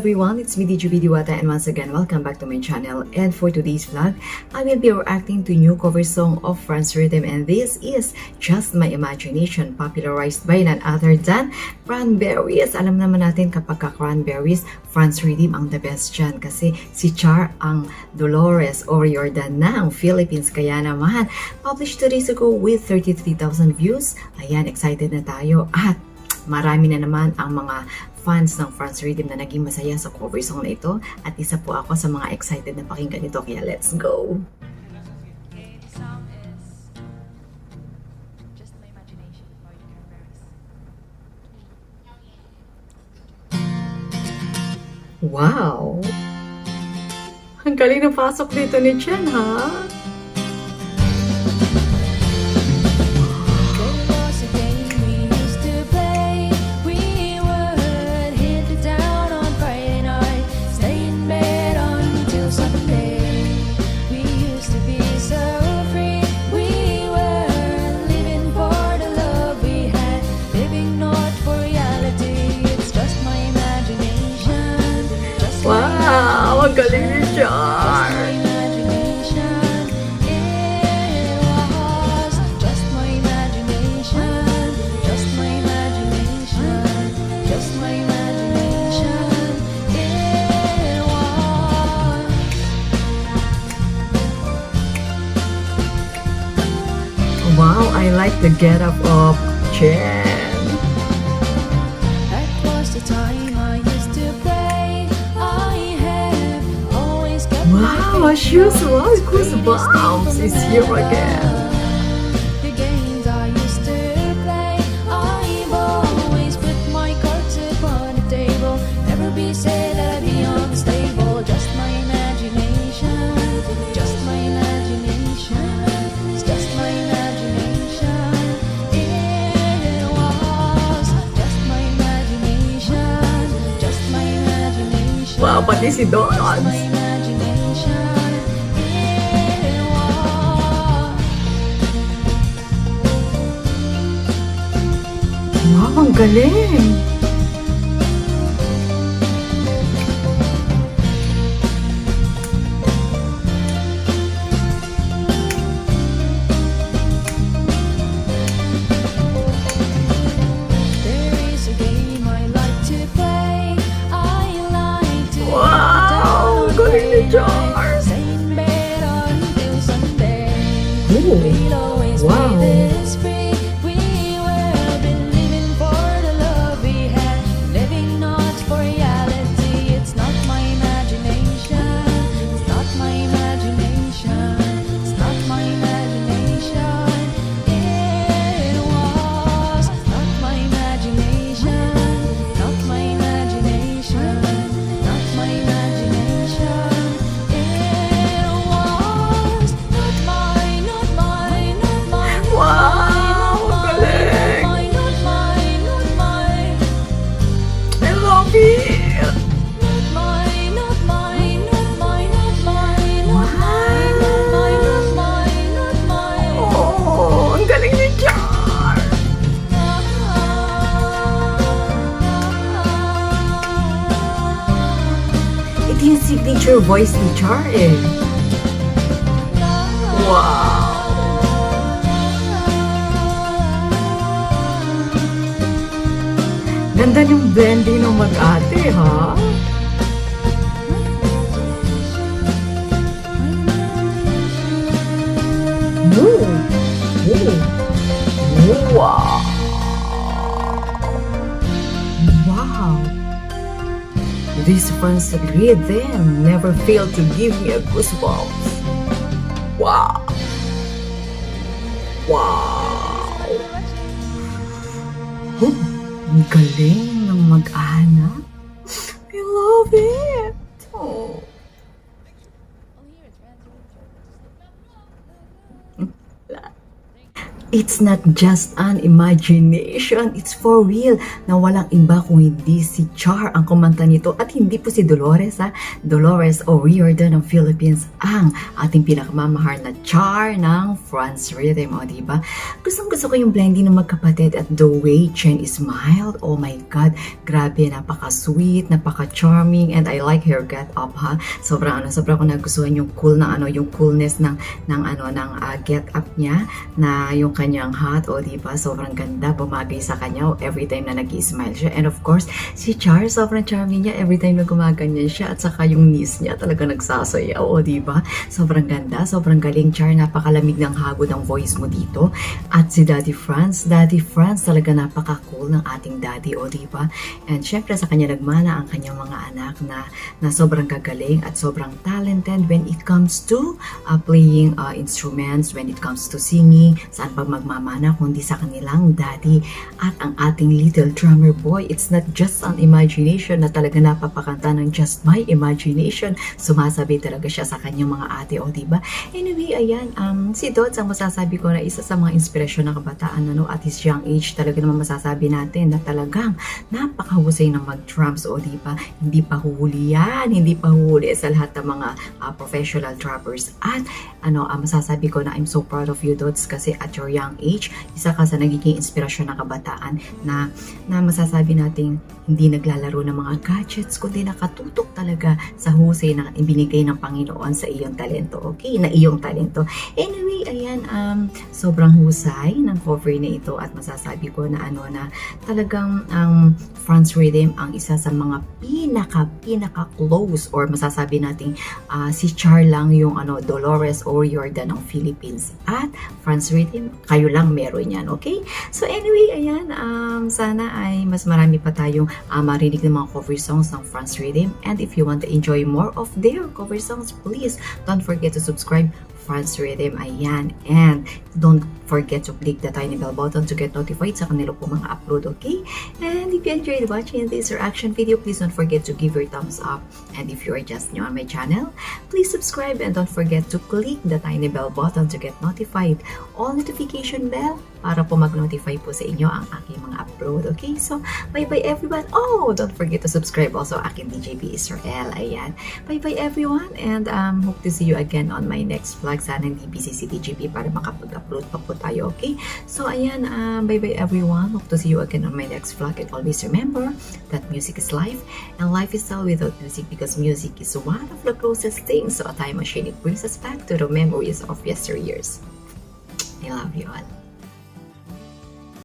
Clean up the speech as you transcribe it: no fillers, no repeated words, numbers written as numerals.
everyone, it's me DJ Diwata and once again welcome back to my channel. And for today's vlog, I will be reacting to new cover song of Franz Rhythm and this is Just My Imagination, popularized by none other than Cranberries. Alam naman natin kapag ka-Cranberries, Franz Rhythm ang the best dyan kasi si Char ang Dolores O'Riordan ng Philippines. Kaya naman, published 2 days ago with 33,000 views. Ayan, excited na tayo at marami na naman ang mga fans ng Franz Rhythm na naging masaya sa cover song na ito at isa po ako sa mga excited na pakinggan ito kaya let's go! Okay, the song is Just My Imagination by the Cranberries. Wow! Ang galing na pasok dito ni Chen, ha? Wow! Ang galing ni Char! Wow, I like the get up of Chen. That was the time I used to play. I have always kept Wow, shoes, wow, goosebumps is here again. the games I used to play. I've always put my cards upon the table. Never be said I'd be unstable. Just my imagination. Just my imagination. It's just my imagination. It was just my imagination. Just my imagination. Wow, pati si Don. My imagination. It was. Wow, ang galing. There is a game I like to play. I like to Wow, galing ni Char. stay in bed until Sunday. Ooh, We'll always wow. be this free. We will be living for the love we had, living not for reality. It's not my imagination. It's not my imagination. It's not my imagination. It was not my imagination. Not my imagination. Not my imagination. It was not mine, not mine, not mine. Wow, ang galing. Not mine, not mine. I love it. Not mine, not mine, not mine, not mine. Not mine, not mine, not mine, not mine. Oh, ang galing ni Char. Ito yung signature voice ni Char eh. Wow. Ganda yung blending ng mag-ate, ha? Ooh. Ooh. Wow. Wow. This Franz Rhythm never failed to give me a goosebumps. Wow. Wow. Oh, ang galing ng mag-ana. I love it. Oh. It's not just an imagination, it's for real na walang iba kung hindi si Char ang kumanta nito at hindi po si Dolores ha. Dolores O'Riordan ng Philippines ang ating pinakamamahal na Char ng France Rhythm, o diba? Gusto ko yung blending ng magkapatid at the way Chen smiled. Oh my God, grabe, napaka-sweet, napaka-charming, and I like her get up ha. Sobrang ko nagustuhan yung yung coolness ng get up niya, na yung kanyang hat, o diba, sobrang ganda, bumagay sa kanya every time na nag-smile siya. And of course, si Char, sobrang charming niya every time na gumaganyan siya, at saka yung knees niya talaga nagsasayaw, o diba, sobrang ganda, sobrang galing Char, napakalamig ng hagod ang voice mo dito. At si Daddy France talaga napaka-cool ng ating daddy, o diba, and syempre sa kanya nagmana ang kanyang mga anak na sobrang gagaling at sobrang talented when it comes to playing instruments, when it comes to singing. Saan pa magmamana kundi sa kanilang daddy. At ang ating little drummer boy, it's not just an imagination, na talaga napapakanta ng Just My Imagination. Sumasabi talaga siya sa kanyang mga ate, o diba? Anyway, ayan, si Dodds ang masasabi ko na isa sa mga inspirasyon ng kabataan, at his young age, talaga naman masasabi natin na talagang napakahusay ng mag-drums, o diba? Hindi pa huli yan, hindi pa huli sa lahat ng mga professional drummers. At masasabi ko na I'm so proud of you, Dodds, kasi at your young age, isa ka sa nagiging inspirasyon ng kabataan na masasabi nating hindi naglalaro ng mga gadgets, kundi nakatutok talaga sa husay na ibinigay ng Panginoon sa iyong talento, okay? Na iyong talento. Anyway, ayan, sobrang husay ng cover na ito, at masasabi ko na na talagang ang France Rhythm ang isa sa mga pinaka close, or masasabi nating si Char lang yung Dolores O'Riordan ng Philippines, at France Rhythm, kayo lang meron yan, okay? So anyway, ayan, sana ay mas marami pa tayong marinig ng mga cover songs ng France Rhythm, and if you want to enjoy more of their cover songs, please don't forget to subscribe France Rhythm, ayan, and don't forget to click the tiny bell button to get notified sa kanila po mga upload, okay? And if you enjoyed watching this reaction video, please don't forget to give your thumbs up, and if you are just new on my channel, please subscribe and don't forget to click the tiny bell button to get notified, all notification bell, para po mag-notify po sa inyo ang aking mga upload, okay? So, bye-bye everyone. Oh, don't forget to subscribe also aking DJB Israel, ayan. Bye-bye everyone, and hope to see you again on my next vlog. Sana hindi busy si DJB para makapag-upload pa po tayo, okay? So, ayan, bye-bye everyone. Hope to see you again on my next vlog, and always remember that music is life, and life is all without music, because music is one of the closest things to a time machine. It brings us back to the memories of yesteryears. I love you all.